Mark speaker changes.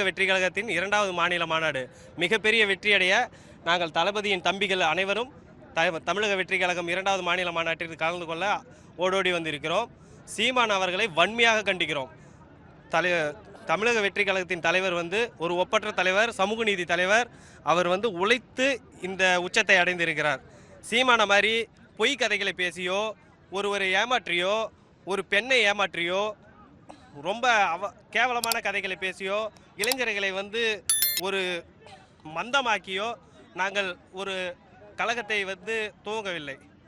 Speaker 1: வெற்றி கழகத்தின் 2வது மாநில மாநாடு மிகப்பெரிய வெற்றியடைய நாங்கள் தளபதியின் தம்பிகள் அனைவரும் தமிழக வெற்றி கழகம் 2வது மாநில மாநாட்டிற்கு கலந்து கொள்ள ஓடோடி வந்திருக்கிறோம். சீமான் அவர்களை வன்மையாக கண்டிக்கிறோம். தமிழக வெற்றி கழகத்தின் தலைவர் ஒரு ஒப்பற்ற தலைவர், சமூக நீதி தலைவர். அவர் உழைத்து இந்த உச்சத்தை அடைந்திருக்கிறார். சீமான மாதிரி பொய் கதைகளை பேசியோ, ஒருவரை ஏமாற்றியோ, ஒரு பெண்ணை ஏமாற்றியோ, ரொம்ப கேவலமான கதைகளை பேசியோ, இளைஞர்களை ஒரு மந்தமாக்கியோ நாங்கள் ஒரு கழகத்தை துவங்கவில்லை.